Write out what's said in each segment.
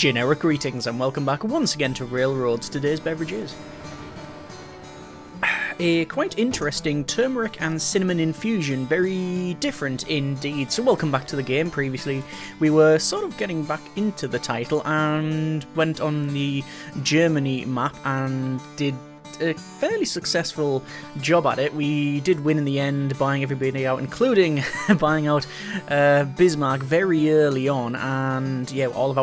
Generic greetings and welcome back once again to Railroads. Today's beverage is a quite interesting turmeric and cinnamon infusion, very different indeed. So welcome back to the game. Previously we were sort of getting back into the title and went on the Germany map and did a fairly successful job at it. We did win in the end, buying everybody out, including buying out Bismarck very early on, and yeah, all of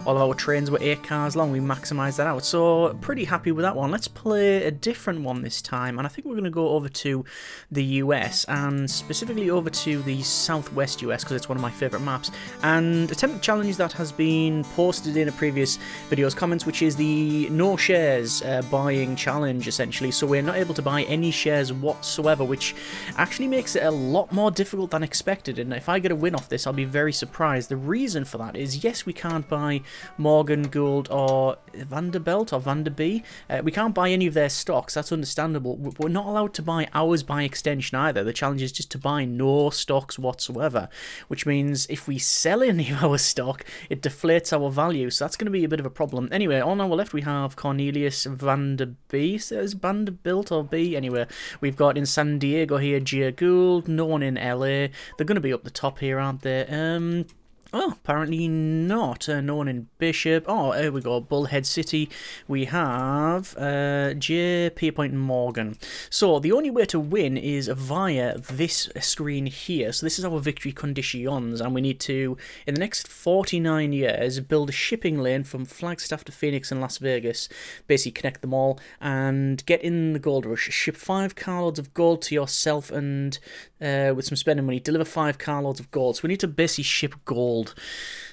our trains were 8 cars long. We maximised that out, so pretty happy with that one. Let's play a different one this time, and I think we're going to go over to the US, and specifically over to the southwest US because it's one of my favourite maps, and attempt a challenge that has been posted in a previous video's comments, which is the no shares buying challenge essentially. So we're not able to buy any shares whatsoever, which actually makes it a lot more difficult than expected, and if I get a win off this I'll be very surprised. The reason for that is, yes, we can't buy Morgan, Gould or Vanderbilt or Vanderby. We can't buy any of their stocks, that's understandable. We're not allowed to buy ours by extension either. The challenge is just to buy no stocks whatsoever, which means if we sell any of our stock it deflates our value, so that's going to be a bit of a problem. Anyway, on our left we have Cornelius Vanderby. Is Vanderbilt or B? Anyway, we've got in San Diego here J. Gould, no one in LA. They're going to be up the top here, aren't they? Oh, apparently not. No one in Bishop. Oh, here we go. Bullhead City. We have J. Pierpoint Morgan. So the only way to win is via this screen here. So this is our victory conditions, and we need to, in the next 49 years, build a shipping lane from Flagstaff to Phoenix and Las Vegas. Basically connect them all and get in the gold rush. Ship 5 carloads of gold to yourself and with some spending money, deliver 5 carloads of gold. So we need to basically ship gold.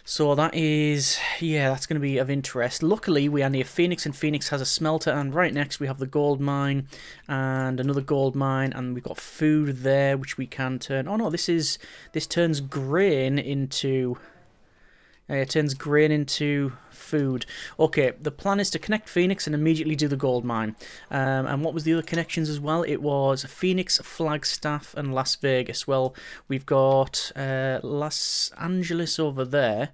So that is, yeah, that's going to be of interest. Luckily, we are near Phoenix, and Phoenix has a smelter, and right next we have the gold mine and another gold mine, and we've got food there, which we can turn. Oh no, this turns grain into. It turns grain into food. Okay, the plan is to connect Phoenix and immediately do the gold mine. And what was the other connections as well? It was Phoenix, Flagstaff, and Las Vegas. Well, we've got Los Angeles over there,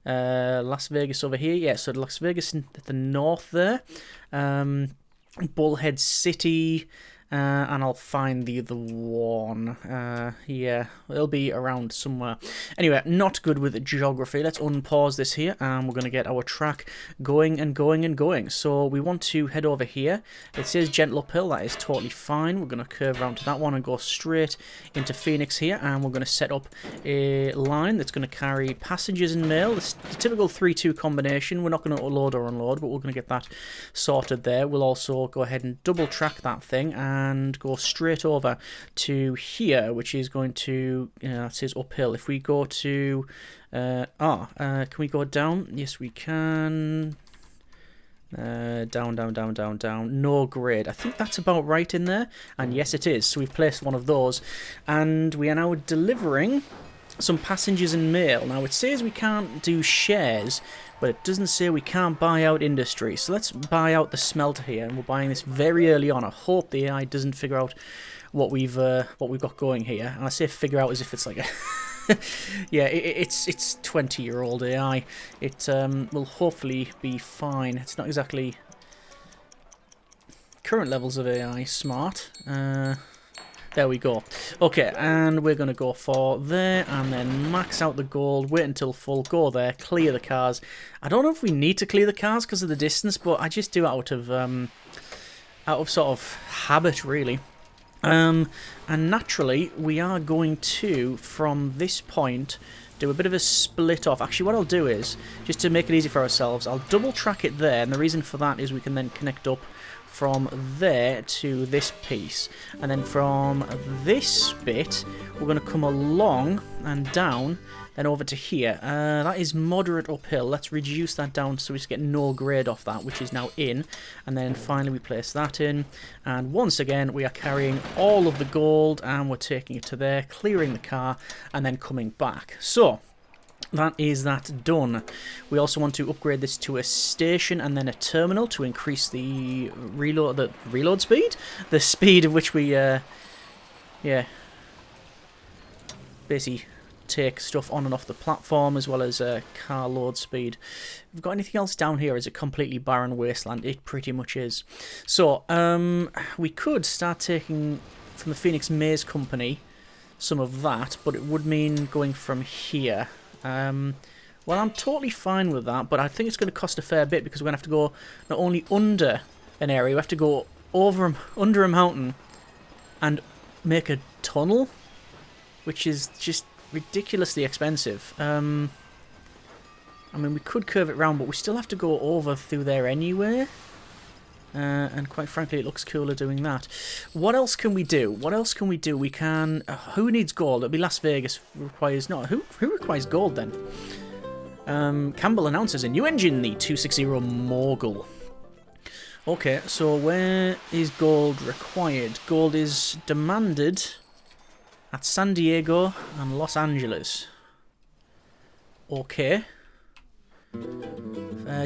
Las Vegas over here. Yeah, so Las Vegas at the north there. Bullhead City. And I'll find the other one. Yeah, it'll be around somewhere. Anyway, not good with geography. Let's unpause this here, and we're going to get our track going and going and going. So we want to head over here. It says gentle uphill. That is totally fine. We're going to curve around to that one and go straight into Phoenix here, and we're going to set up a line that's going to carry passengers and mail. The typical 3-2 combination. We're not going to load or unload, but we're going to get that sorted there. We'll also go ahead and double track that thing and go straight over to here, which is going to, it says uphill. If we go to, can we go down? Yes, we can. Down, down, down, down, down. No grade. I think that's about right in there. And yes, it is. So we've placed one of those. And we are now delivering some passengers and mail. Now, it says we can't do shares, but it doesn't say we can't buy out industry. So let's buy out the smelter here, and we're buying this very early on. I hope the AI doesn't figure out what we've got going here. And I say figure out as if it's like a yeah, it's 20-year-old AI. It will hopefully be fine. It's not exactly current levels of AI smart. There we go. Okay, and we're going to go for there, and then max out the gold, wait until full, go there, clear the cars. I don't know if we need to clear the cars because of the distance, but I just do it out of sort of habit, really. And naturally, we are going to, from this point, do a bit of a split off. Actually, what I'll do is, just to make it easy for ourselves, I'll double track it there, and the reason for that is we can then connect up from there to this piece, and then from this bit we're going to come along and down, then over to here. That is moderate uphill. Let's reduce that down so we just get no grade off that, which is now in, and then finally we place that in, and once again we are carrying all of the gold and we're taking it to there, clearing the car, and then coming back. So that is that done. We also want to upgrade this to a station and then a terminal to increase the reload speed? The speed of which we, yeah, basically take stuff on and off the platform, as well as car load speed. Have we got anything else down here? Is it completely barren wasteland? It pretty much is. So, we could start taking from the Phoenix Maze Company some of that, but it would mean going from here. Well, I'm totally fine with that, but I think it's going to cost a fair bit because we're going to have to go not only under an area, we have to go over under a mountain and make a tunnel, which is just ridiculously expensive. I mean, we could curve it round, but we still have to go over through there anyway. And quite frankly, it looks cooler doing that. What else can we do? What else can we do? We can... who needs gold? It'll be Las Vegas requires... No, who requires gold then? Campbell announces a new engine, the 260 Mogul. Okay, so where is gold required? Gold is demanded at San Diego and Los Angeles. Okay.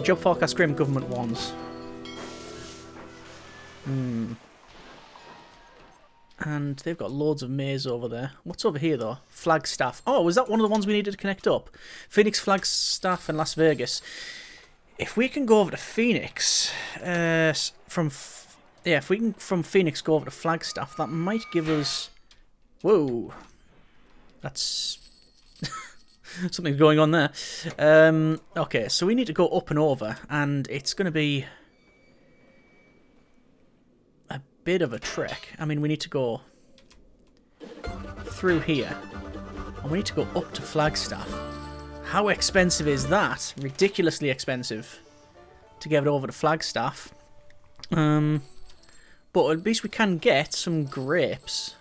Job forecast grim, government wants. And they've got loads of maze over there. What's over here, though? Flagstaff. Oh, was that one of the ones we needed to connect up? Phoenix, Flagstaff, and Las Vegas. If we can go over to Phoenix, if we can from Phoenix go over to Flagstaff, that might give us... Whoa. That's... Something's going on there. Okay, so we need to go up and over, and it's going to be... bit of a trek. I mean, we need to go through here and we need to go up to Flagstaff. How expensive is that? Ridiculously expensive to get it over to Flagstaff. But at least we can get some grapes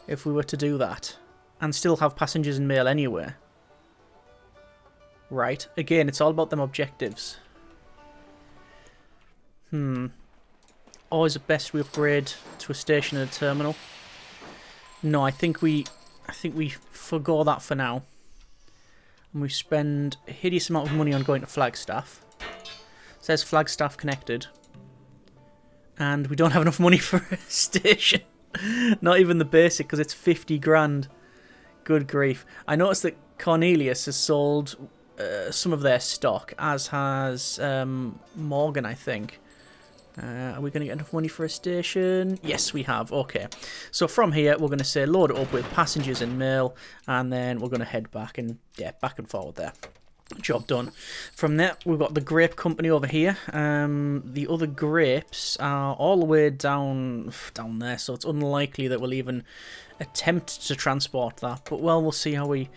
if we were to do that and still have passengers and mail anywhere. Right, again, it's all about them objectives. Or is it best we upgrade to a station and a terminal? No, I think we forgo that for now. And we spend a hideous amount of money on going to Flagstaff. It says Flagstaff connected. And we don't have enough money for a station. Not even the basic, because it's 50 grand. Good grief. I noticed that Cornelius has sold some of their stock, as has Morgan, I think. Are we going to get enough money for a station? Yes, we have. Okay. So from here, we're going to say load it up with passengers and mail, and then we're going to head back and, yeah, back and forward there. Job done. From there, we've got the grape company over here. The other grapes are all the way down there, so it's unlikely that we'll even attempt to transport that. But, well, we'll see how we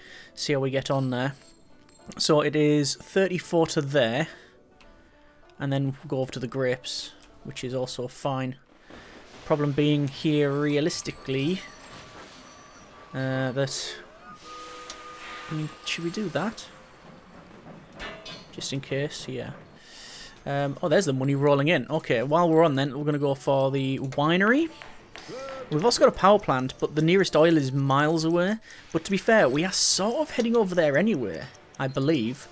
get on there. So it is 34 to there, and then we'll go over to the grapes, which is also fine. Problem being here, realistically, that... I mean, should we do that? Just in case, yeah. Oh, there's the money rolling in. Okay, while we're on then, we're going to go for the winery. We've also got a power plant, but the nearest oil is miles away. But to be fair, we are sort of heading over there anyway, I believe,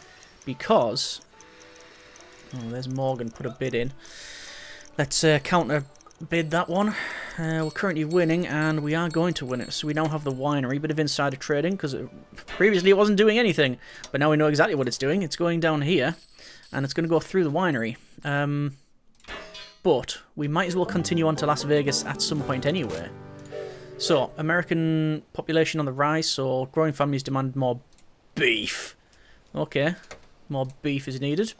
because... Oh, there's Morgan, put a bid in. Let's counter bid that one. We're currently winning, and we are going to win it. So we now have the winery, bit of insider trading, because previously it wasn't doing anything. But now we know exactly what it's doing. It's going down here, and it's going to go through the winery. But we might as well continue on to Las Vegas at some point anyway. So, American population on the rise, so growing families demand more beef. Okay, more beef is needed.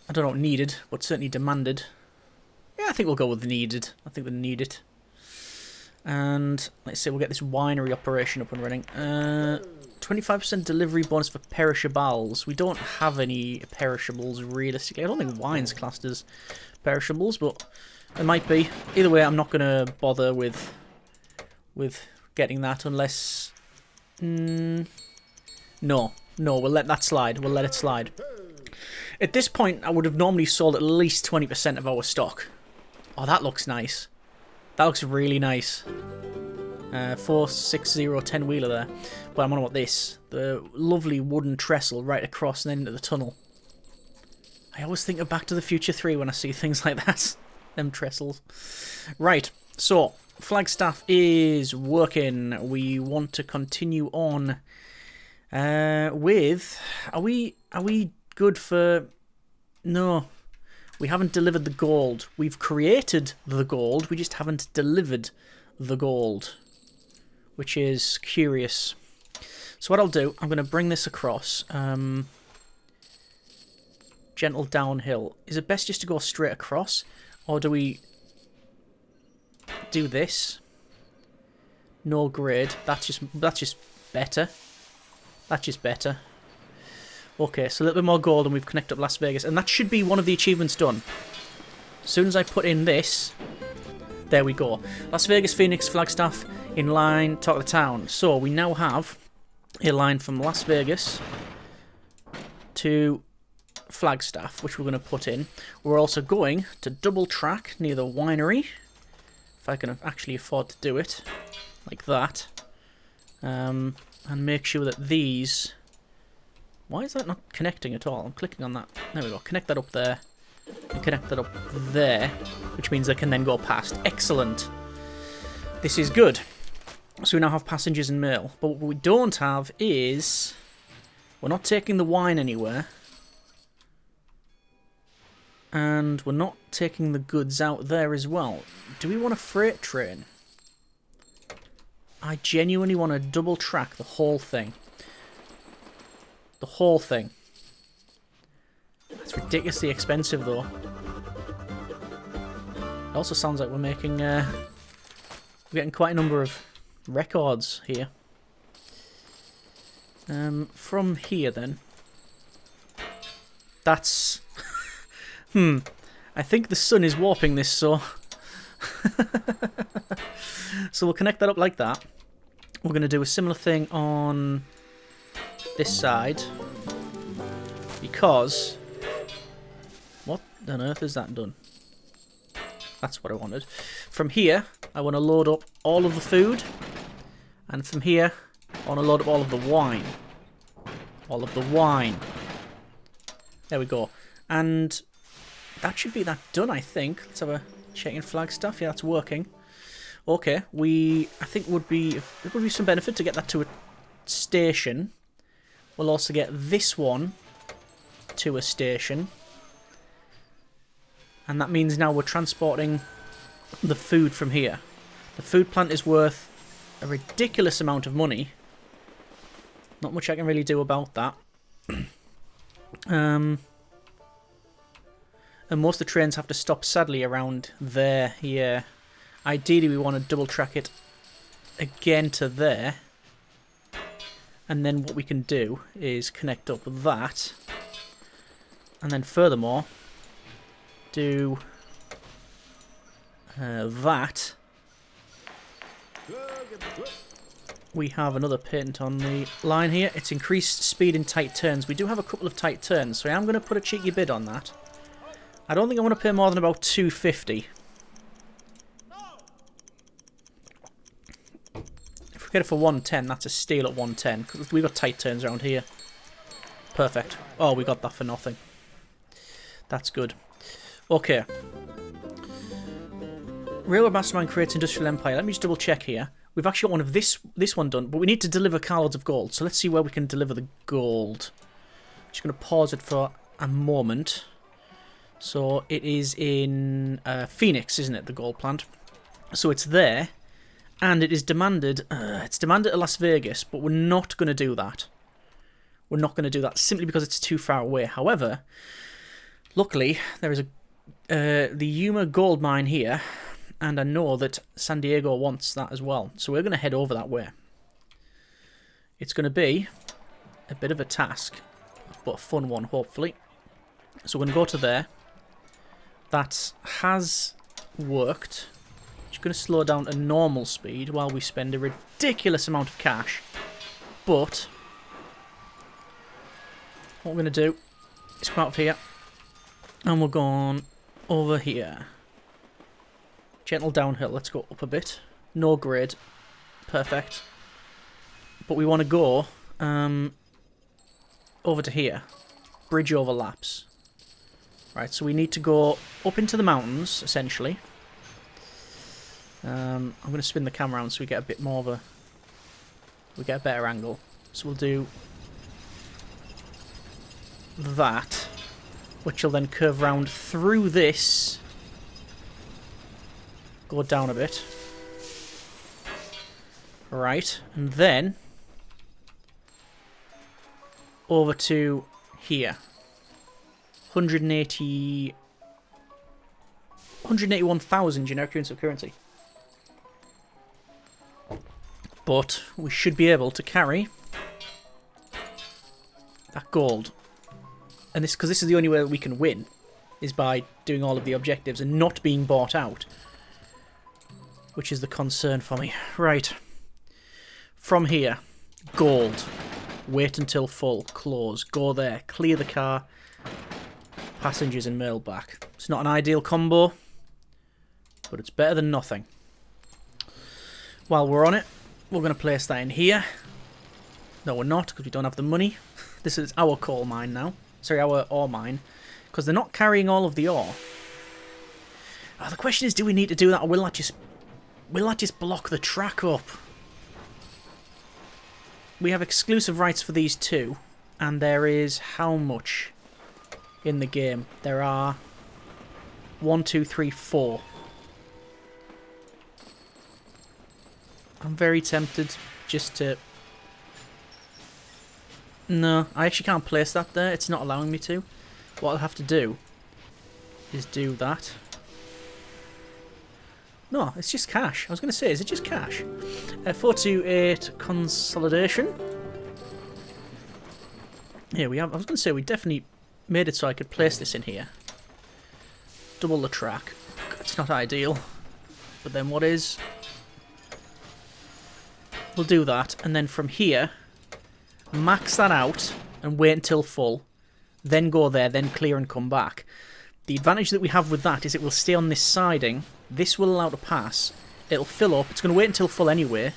I don't know what needed, but certainly demanded. Yeah, I think we'll go with the needed. I think they need it. And let's say we'll get this winery operation up and running. 25% delivery bonus for perishables. We don't have any perishables realistically. I don't think wine's classed as perishables, but it might be. Either way, I'm not going to bother with getting that unless... No, we'll let that slide. We'll let it slide. At this point, I would have normally sold at least 20% of our stock. Oh, that looks nice. That looks really nice. 460 10-wheeler there. But I'm on about this. The lovely wooden trestle right across and then into the tunnel. I always think of Back to the Future 3 when I see things like that. Them trestles. Right. So, Flagstaff is working. We want to continue on with... Are we good for... No. We haven't delivered the gold. We've created the gold. We just haven't delivered the gold. Which is curious. So what I'll do, I'm going to bring this across. Gentle downhill. Is it best just to go straight across? Or do we do this? No grade. That's just better. That's just better. Okay, so a little bit more gold and we've connected up Las Vegas. And that should be one of the achievements done. As soon as I put in this, there we go. Las Vegas, Phoenix, Flagstaff, in line, talk of the town. So we now have a line from Las Vegas to Flagstaff, which we're going to put in. We're also going to double track near the winery, if I can actually afford to do it, like that. And make sure that these... Why is that not connecting at all? I'm clicking on that. There we go. Connect that up there. And connect that up there, which means they can then go past. Excellent. This is good. So we now have passengers and mail. But what we don't have is... We're not taking the wine anywhere. And we're not taking the goods out there as well. Do we want a freight train? I genuinely want to double track the whole thing. The whole thing. It's ridiculously expensive though. It also sounds like we're making... we're getting quite a number of records here. From here then. That's... I think the sun is warping this, so... So we'll connect that up like that. We're going to do a similar thing on this side. Because... What on earth has that done? That's what I wanted. From here, I want to load up all of the food. And from here, I want to load up all of the wine. All of the wine. There we go. And... that should be that done, I think. Let's have a check in Flagstaff. Yeah, that's working. Okay, I think there would be some benefit to get that to a station. We'll also get this one to a station. And that means now we're transporting the food from here. The food plant is worth a ridiculous amount of money. Not much I can really do about that. And most of the trains have to stop, sadly, around there. Yeah. Ideally, we want to double track it again to there. And then what we can do is connect up with that. And then furthermore, do that. We have another patent on the line here. It's increased speed in tight turns. We do have a couple of tight turns, so I am going to put a cheeky bid on that. I don't think I want to pay more than about $2.50. If we get it for $1.10, that's a steal at $1.10. Because we've got tight turns around here. Perfect. Oh, we got that for nothing. That's good. Okay. Railway Mastermind creates Industrial Empire. Let me just double check here. We've actually got one of this one done, but we need to deliver carloads of gold. So let's see where we can deliver the gold. Just going to pause it for a moment. So it is in Phoenix, isn't it, the gold plant? So it's there, and it is demanded. It's demanded at Las Vegas, but we're not going to do that. We're not going to do that simply because it's too far away. However, luckily there is the Yuma gold mine here, and I know that San Diego wants that as well. So we're going to head over that way. It's going to be a bit of a task, but a fun one, hopefully. So we're going to go to there. That has worked. Just going to slow down to normal speed while we spend a ridiculous amount of cash. But what we're going to do is come out of here and we're going over here. Gentle downhill. Let's go up a bit. No grade. Perfect. But we want to go over to here. Bridge overlaps. Right, so we need to go up into the mountains, essentially. I'm going to spin the camera around so we get a bit more of a... we get a better angle. So we'll do that, which will then curve round through this, go down a bit. Right, and then over to here. 181,000 generic units of currency. But we should be able to carry that gold. And this, because this is the only way that we can win, is by doing all of the objectives and not being bought out. Which is the concern for me. Right. From here, gold. Wait until full. Close. Go there. Clear the car. Passengers and mail back. It's not an ideal combo, but it's better than nothing. While we're on it, we're going to place that in here. No, we're not, because we don't have the money. This is our coal mine now. Sorry, our ore mine. Because they're not carrying all of the ore. Oh, the question is, do we need to do that, or will that just block the track up? We have exclusive rights for these two. And there is how much in the game? There are 1, 2, 3, 4. I'm very tempted just to... No, I actually can't place that there. It's not allowing me to. What I'll have to do is do that. No, it's just cash. I was going to say, is it just cash? 428 consolidation. Here we have. I was going to say, we definitely made it so I could place this in here. Double the track. It's not ideal. But then what is... We'll do that, and then from here, max that out and wait until full, then go there, then clear and come back. The advantage that we have with that is it will stay on this siding, this will allow to pass, it'll fill up, it's going to wait until full anyway,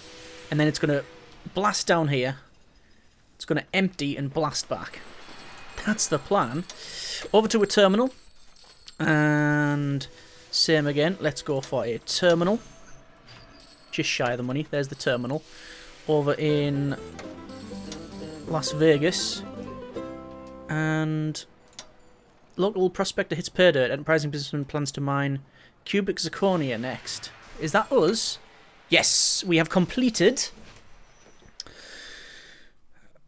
and then it's going to blast down here, it's going to empty and blast back. That's the plan. Over to a terminal, and same again, let's go for a terminal. Just shy of the money. There's the terminal. Over in Las Vegas. And local prospector hits pay dirt. Enterprising businessman plans to mine cubic zirconia next. Is that us? Yes, we have completed.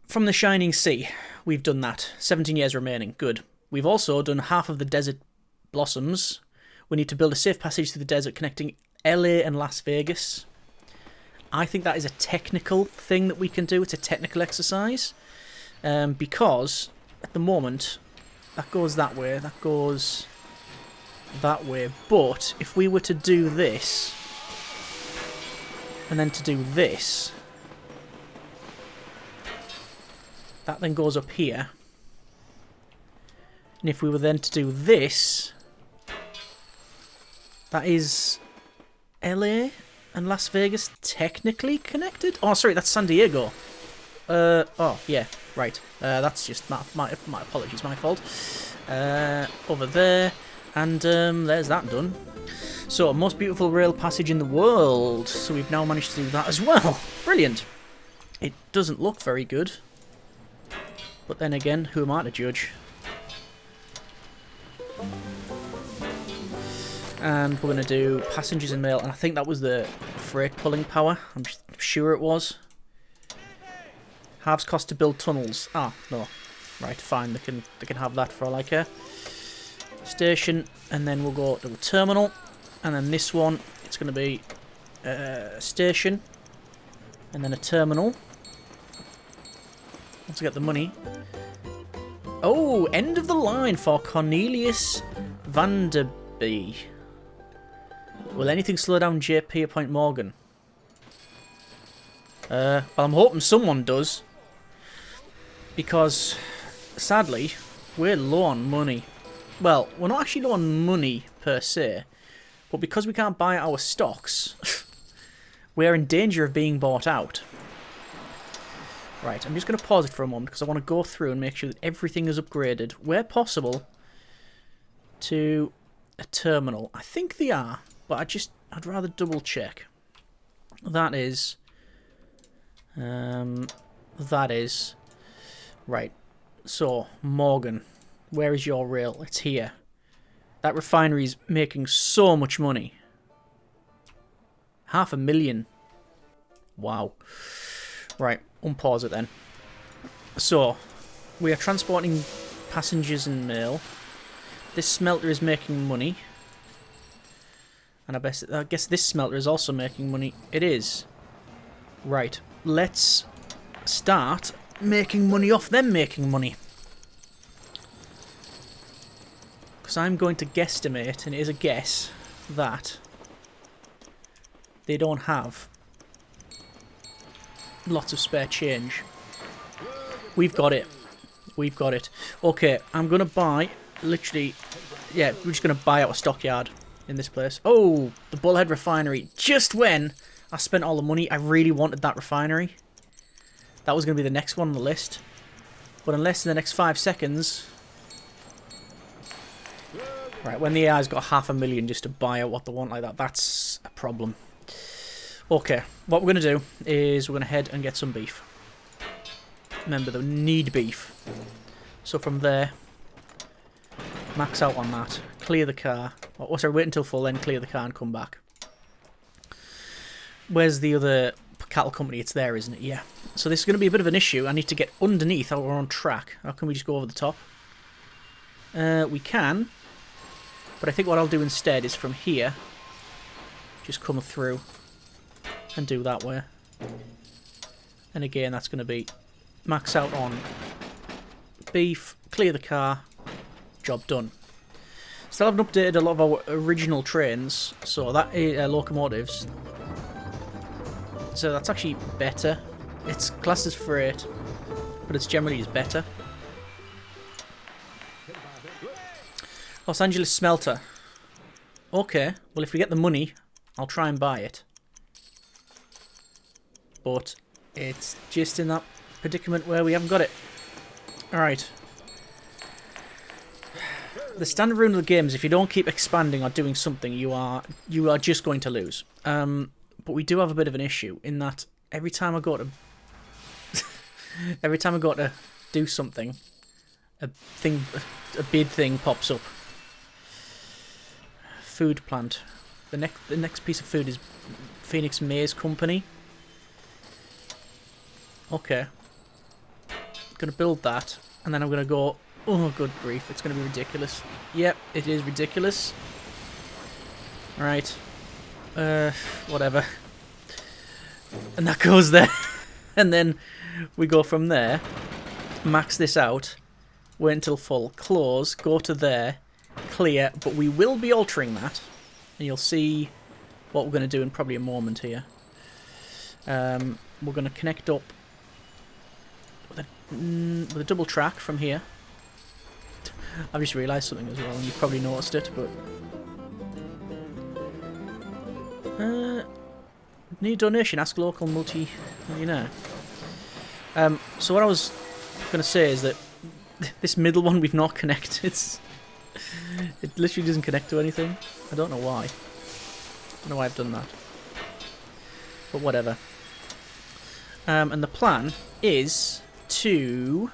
From the Shining Sea. We've done that. 17 years remaining. Good. We've also done half of the desert blossoms. We need to build a safe passage through the desert connecting LA and Las Vegas. I think that is a technical thing that we can do. It's a technical exercise. Because, at the moment, that goes that way, that goes that way. But, if we were to do this, and then to do this, that then goes up here. And if we were then to do this, that is LA and Las Vegas technically connected? Oh, sorry, that's San Diego. Oh, yeah, right. That's just my apologies, my fault. Over there, and there's that done. So, most beautiful rail passage in the world. So we've now managed to do that as well. Brilliant. It doesn't look very good. But then again, who am I to judge? And we're going to do passengers and mail, and I think that was the freight pulling power. I'm sure it was. Halves cost to build tunnels. Ah, no. Right, fine. They can have that for all I care. Station, and then we'll go to the terminal, and then this one, it's going to be a station, and then a terminal. Once I get the money. Oh, end of the line for Cornelius Vanderby. Will anything slow down JP at Point Morgan? Well, I'm hoping someone does. Because, sadly, we're low on money. Well, we're not actually low on money, per se. But because we can't buy our stocks, we're in danger of being bought out. Right, I'm just going to pause it for a moment because I want to go through and make sure that everything is upgraded, where possible, to a terminal. I think they are, but I just I'd rather double check. That is... that is... Right. So, Morgan, where is your rail? It's here. That refinery's making so much money. 500,000. Wow. Right, unpause it then. So, we are transporting passengers and mail. This smelter is making money. And I guess this smelter is also making money. It is. Right, let's start making money off them making money. Because I'm going to guesstimate, and it is a guess, that they don't have lots of spare change. We've got it. We've got it. Okay, I'm going to buy, literally, yeah, we're just going to buy out a stockyard in this place. Oh, the Bullhead Refinery. Just when I spent all the money, I really wanted that refinery. That was going to be the next one on the list. But unless in the next 5 seconds... Right, when the AI's got 500,000 just to buy out what they want like that, that's a problem. Okay, what we're going to do is we're going to head and get some beef. Remember, they need beef. So from there, max out on that. Clear the car. Oh, sorry, wait until full, then clear the car and come back. Where's the other cattle company? It's there, isn't it? Yeah. So this is going to be a bit of an issue. I need to get underneath our own track. How can we just go over the top? We can. But I think what I'll do instead is from here, just come through and do that way. And again, that's going to be max out on beef, clear the car, job done. Still haven't updated a lot of our original trains, so that locomotives. So that's actually better. It's classed as freight, but it's generally is better. Los Angeles Smelter. Okay, well if we get the money, I'll try and buy it. But it's just in that predicament where we haven't got it. Alright. The standard rule of the game is if you don't keep expanding or doing something, you are just going to lose. But we do have a bit of an issue in that every time I go to do something, a bid thing pops up. Food plant. The next piece of food is Phoenix Maize Company. Okay. Gonna build that, and then I'm gonna go. Oh, good grief! It's gonna be ridiculous. Yep, it is ridiculous. Right. Whatever. And that goes there, and then we go from there. Max this out. Wait until full. Close. Go to there. Clear, but we will be altering that, and you'll see what we're going to do in probably a moment here. We're going to connect up with a double track from here. I've just realised something as well, and you've probably noticed it, but need donation, ask local multi-millionaire. So what I was going to say is that this middle one we've not connected. It literally doesn't connect to anything. I don't know why. I don't know why I've done that. But whatever. And the plan is to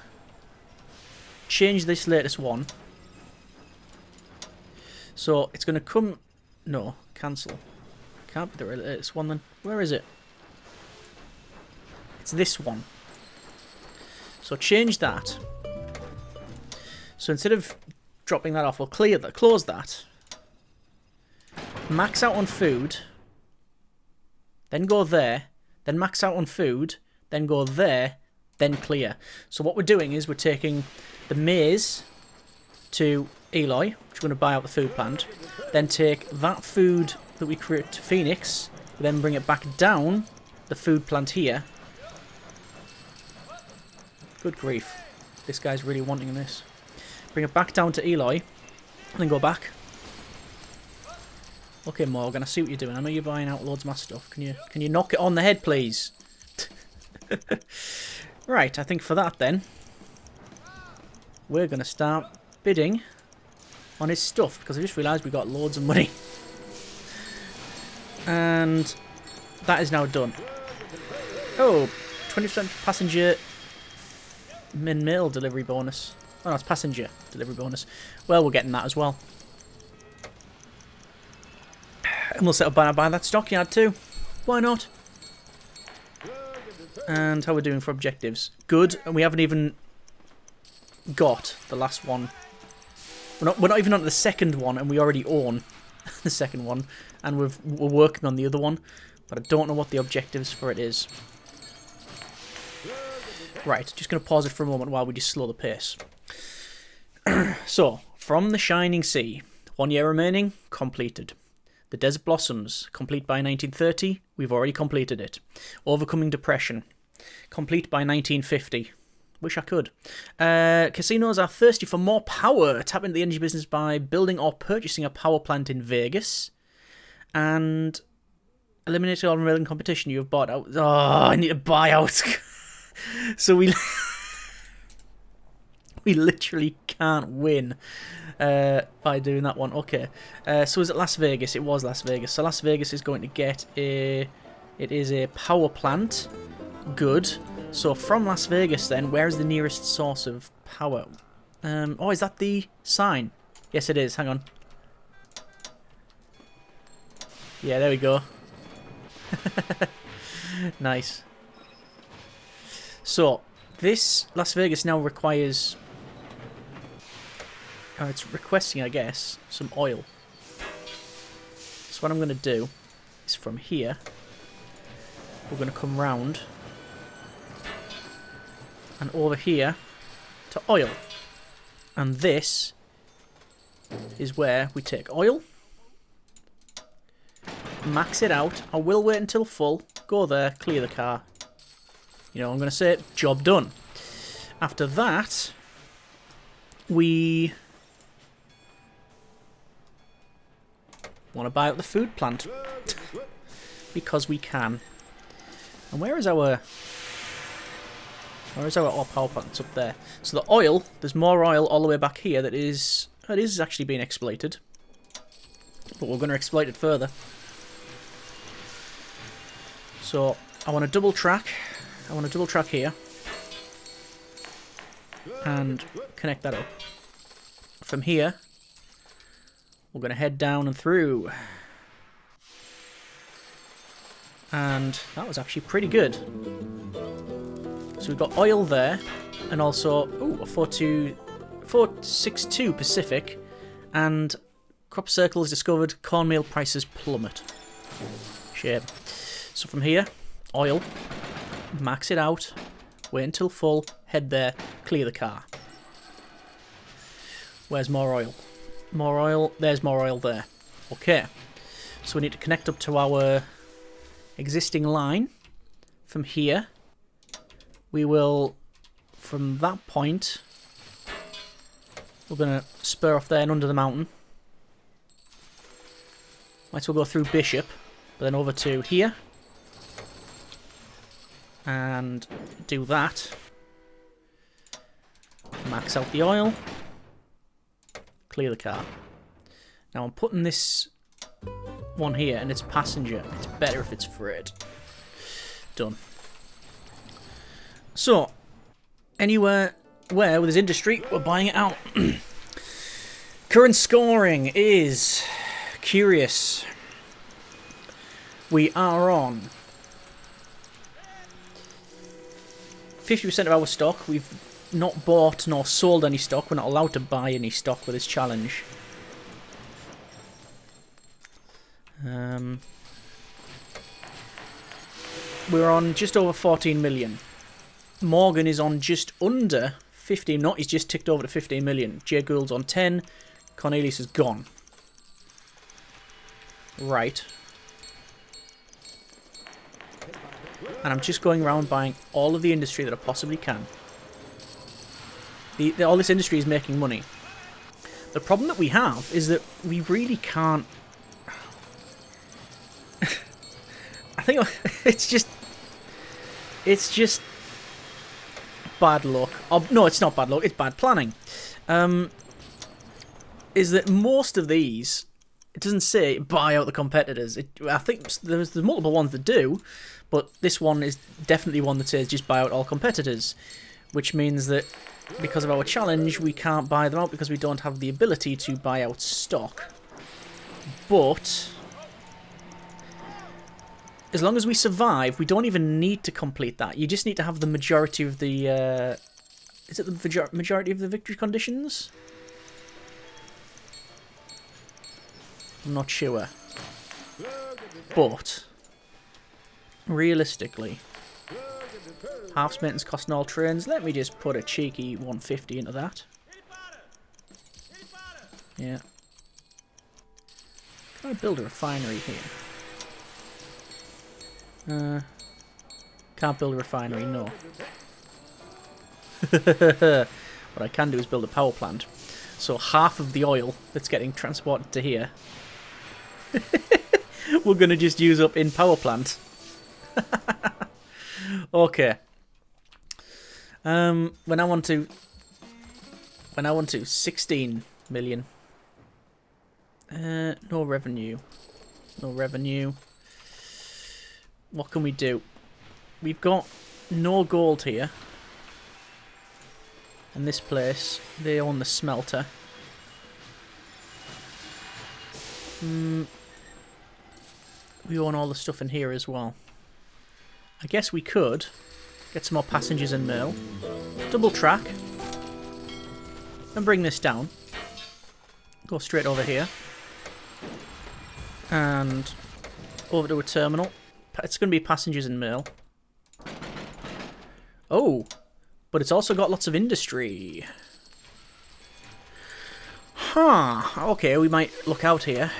change this latest one. So it's going to come... No, cancel. Can't be the latest one then. Where is it? It's this one. So change that. So instead of dropping that off, we'll clear that, close that. Max out on food. Then go there. Then max out on food. Then go there. Then clear. So what we're doing is we're taking the maize to Eloy, which we're going to buy out the food plant. Then take that food that we create to Phoenix. Then bring it back down the food plant here. Good grief. This guy's really wanting this. Bring it back down to Eloy, and then go back. Okay, Morgan, I see what you're doing. I know you're buying out loads of my stuff. Can you knock it on the head, please? Right, I think for that then, we're going to start bidding on his stuff, because I just realised we got loads of money. And that is now done. Oh, 20% passenger min-mail delivery bonus. Oh, no, it's passenger delivery bonus. Well, we're getting that as well. And we'll set up by that stockyard too. Why not? And how we're doing for objectives. Good, and we haven't even got the last one. We're not even on the second one, and we already own the second one. And we're working on the other one. But I don't know what the objectives for it is. Right, just going to pause it for a moment while we just slow the pace. So, from the Shining Sea, 1 year remaining, completed. The Desert Blossoms, complete by 1930, we've already completed it. Overcoming Depression, complete by 1950. Wish I could. Casinos are thirsty for more power. Tap into the energy business by building or purchasing a power plant in Vegas. And eliminate all unreal competition you have bought out. Oh, I need to buy out. So we literally can't win by doing that one. Okay. So is it Las Vegas? It was Las Vegas. So Las Vegas is going to get a... It is a power plant. Good. So from Las Vegas then, where is the nearest source of power? Oh, is that the sign? Yes, it is. Hang on. Yeah, there we go. Nice. So, this Las Vegas now requires... it's requesting, I guess, some oil. So what I'm going to do is from here, we're going to come round and over here to oil. And this is where we take oil, max it out. I will wait until full, go there, clear the car. You know, I'm going to say, job done. After that, we want to buy out the food plant. Because we can. And where is our power plant? It's up there. So the oil, there's more oil all the way back here that is... It is actually being exploited. But we're going to exploit it further. So, I want to double track. I want to double track here. And connect that up. From here, we're going to head down and through. And that was actually pretty good. So we've got oil there. And also, ooh, a 462 Pacific. And crop circle is discovered. Cornmeal prices plummet. Shame. So from here, oil. Max it out, wait until full, head there, clear the car. Where's more oil? More oil, there's more oil there. Okay, so we need to connect up to our existing line. From here, we will, from that point, we're going to spur off there and under the mountain. Might as well go through Bishop, but then over to here. And do that. Max out the oil. Clear the car. Now I'm putting this one here and it's passenger. It's better if it's freight. Done. So, anywhere where with this industry, we're buying it out. Current scoring is curious. We are on 50% of our stock. We've not bought nor sold any stock. We're not allowed to buy any stock with this challenge. We're on just over 14 million. Morgan is on just under 15. Not, he's just ticked over to 15 million. Jay Gould's on 10. Cornelius is gone. Right. And I'm just going around buying all of the industry that I possibly can. All this industry is making money. The problem that we have is that we really can't... I think it's just bad luck. Oh, no, it's not bad luck. It's bad planning. Is that most of these It doesn't say buy out the competitors. I think there's multiple ones that do, but this one is definitely one that says just buy out all competitors, which means that because of our challenge, we can't buy them out because we don't have the ability to buy out stock. But as long as we survive, we don't even need to complete that. You just need to have the majority of the... is it the majority of the victory conditions? I'm not sure. But realistically, half maintenance cost in all trains. Let me just put a cheeky 150 into that. Yeah. Can I build a refinery here? Can't build a refinery, no. What I can do is build a power plant. So half of the oil that's getting transported to here, we're going to just use up in power plant. Okay. When I want to 16 million. No revenue. No revenue. What can we do? We've got no gold here. And this place, they own the smelter. We own all the stuff in here as well. I guess we could get some more passengers and mail. Double track. And bring this down. Go straight over here. And over to a terminal. It's going to be passengers and mail. Oh, but it's also got lots of industry. Huh. Okay, we might look out here.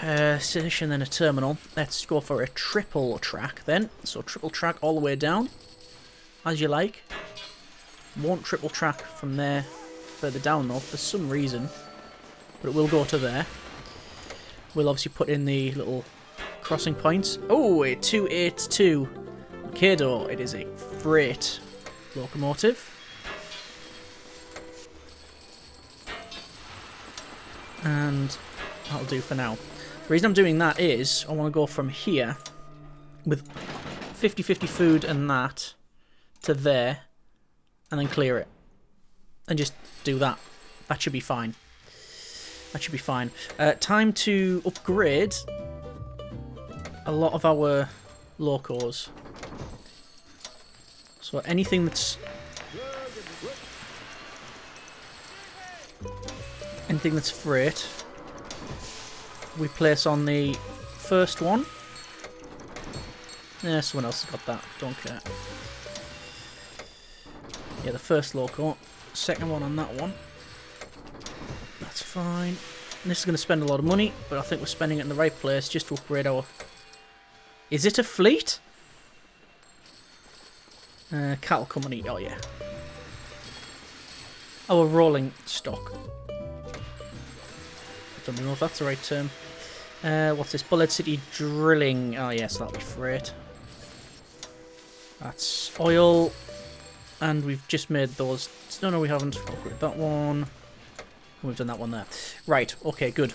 Station, then a terminal. Let's go for a triple track then. So triple track all the way down. As you like. Won't triple track from there further down though, for some reason. But it will go to there. We'll obviously put in the little crossing points. Oh, a 282 Mikado. It is a freight locomotive. And that'll do for now. The reason I'm doing that is I want to go from here with 50-50 food and that to there and then clear it. And just do that. That should be fine. That should be fine. Time to upgrade a lot of our locos. So anything that's freight, we place on the first one. Yeah, someone else has got that. Don't care. Yeah, the first loco. Second one on that one. That's fine. And this is going to spend a lot of money, but I think we're spending it in the right place just to upgrade our... Is it a fleet? Cattle company. Oh, yeah. Our rolling stock. I don't know if that's the right term. What's this? Bullet City Drilling. Oh, yes, that'll be freight. That's oil. And we've just made those... No, we haven't. Upgrade that one. We've done that one there. Right, okay, good.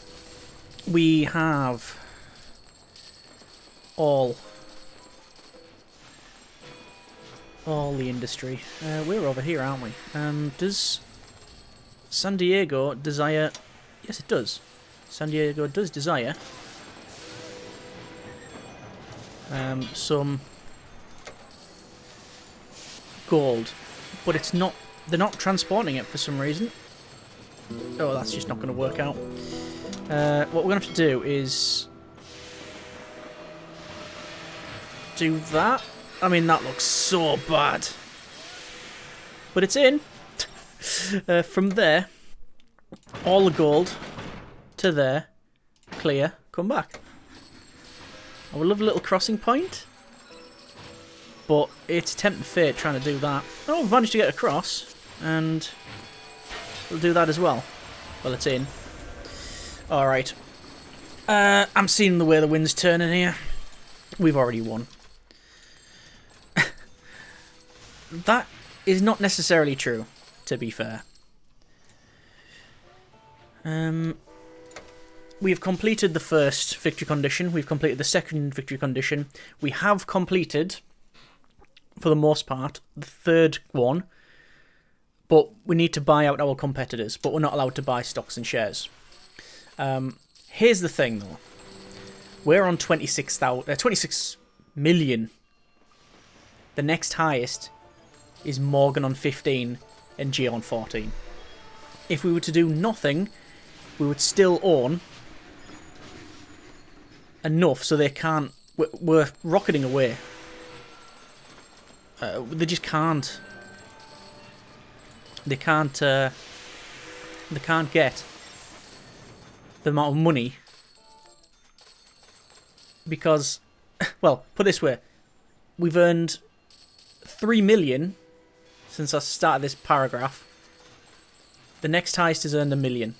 We have all the industry. We're over here, aren't we? Does San Diego desire... Yes, it does. San Diego does desire some gold, but it's not. They're not transporting it for some reason. Oh, that's just not going to work out. What we're going to have to do is do that. I mean, that looks so bad, but it's in. From there, all the gold to there, clear, come back. I would love a little crossing point, but it's tempting fate trying to do that. Oh, we've managed to get across, and we'll do that as well. Well, it's in. Alright. I'm seeing the way the wind's turning here. We've already won. That is not necessarily true, to be fair. we've completed the first victory condition. We've completed the second victory condition. We have completed, for the most part, the third one. But we need to buy out our competitors. But we're not allowed to buy stocks and shares. Here's the thing, though. We're on 26 million. The next highest is Morgan on 15 and G on 14. If we were to do nothing, we would still own enough so they can't... We're rocketing away. They just can't... They can't get the amount of money because, well, put it this way, we've earned 3 million since I started this paragraph. The next highest has earned 1 million.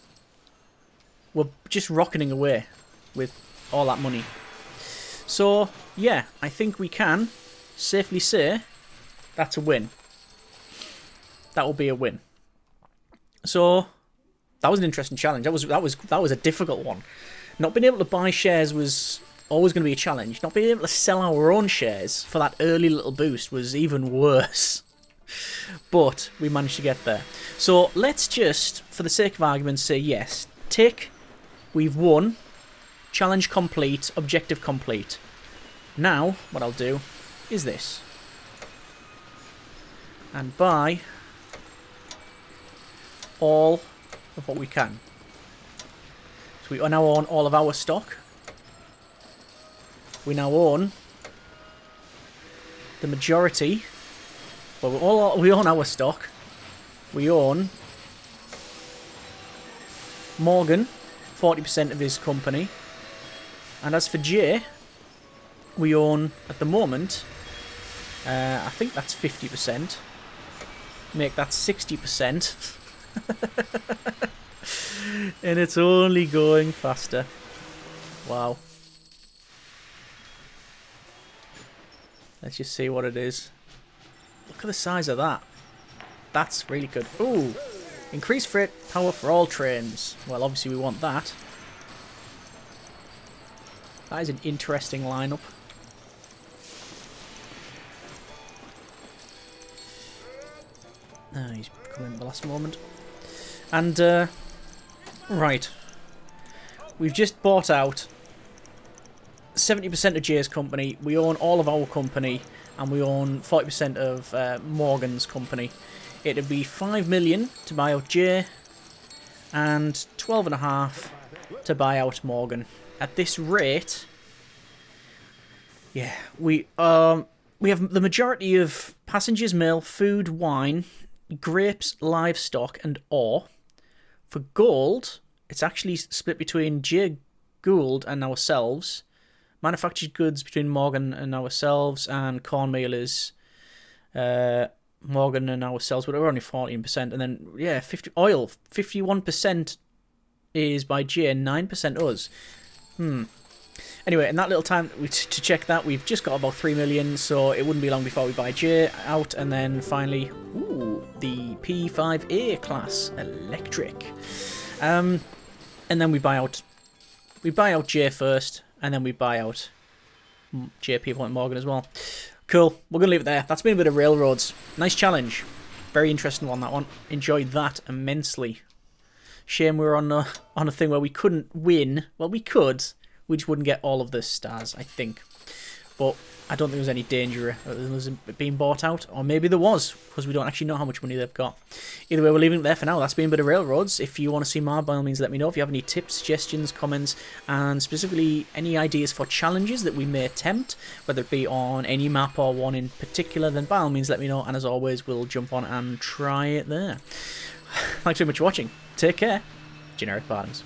We're just rocketing away with all that money. So, yeah, I think we can safely say that's a win. That will be a win. So that was an interesting challenge. That was a difficult one. Not being able to buy shares was always going to be a challenge. Not being able to sell our own shares for that early little boost was even worse. But we managed to get there. So let's just, for the sake of argument, say yes. Tick. We've won. Challenge complete. Objective complete. Now, what I'll do is this. And buy all of what we can. So we now own all of our stock. We now own the majority. Well, we own our stock. We own Morgan, 40% of his company. And as for Jay, we own, at the moment, I think that's 50%. Make that 60%. And it's only going faster. Wow. Let's just see what it is. Look at the size of that. That's really good. Ooh. Increased freight power for all trains. Well, obviously we want that. That is an interesting lineup. Ah, he's coming at the last moment. And, right. We've just bought out 70% of Jay's company. We own all of our company. And we own 40% of Morgan's company. It'd be 5 million to buy out Jay. And 12.5 to buy out Morgan. At this rate... Yeah, we have the majority of passengers, mail, food, wine, grapes, livestock, and ore. For gold, it's actually split between J. Gould and ourselves. Manufactured goods between Morgan and ourselves, and cornmeal Morgan and ourselves, but we're only 14%. And then, yeah, oil, 51% is by J and 9% us. Anyway, in that little time to check that, we've just got about 3 million, so it wouldn't be long before we buy J out, and then finally, ooh, the P5A class electric. And then we buy out J first, and then we buy out JP Morgan as well. Cool, we're going to leave it there. That's been a bit of railroads. Nice challenge. Very interesting one, that one. Enjoyed that immensely. Shame we were on a thing where we couldn't win. Well, we could. We just wouldn't get all of the stars, I think. But I don't think there was any danger of it being bought out. Or maybe there was, because we don't actually know how much money they've got. Either way, we're leaving it there for now. That's been a bit of Railroads. If you want to see more, by all means, let me know. If you have any tips, suggestions, comments, and specifically any ideas for challenges that we may attempt, whether it be on any map or one in particular, then by all means, let me know. And as always, we'll jump on and try it there. Thanks very much for watching. Take care. Generic Partners.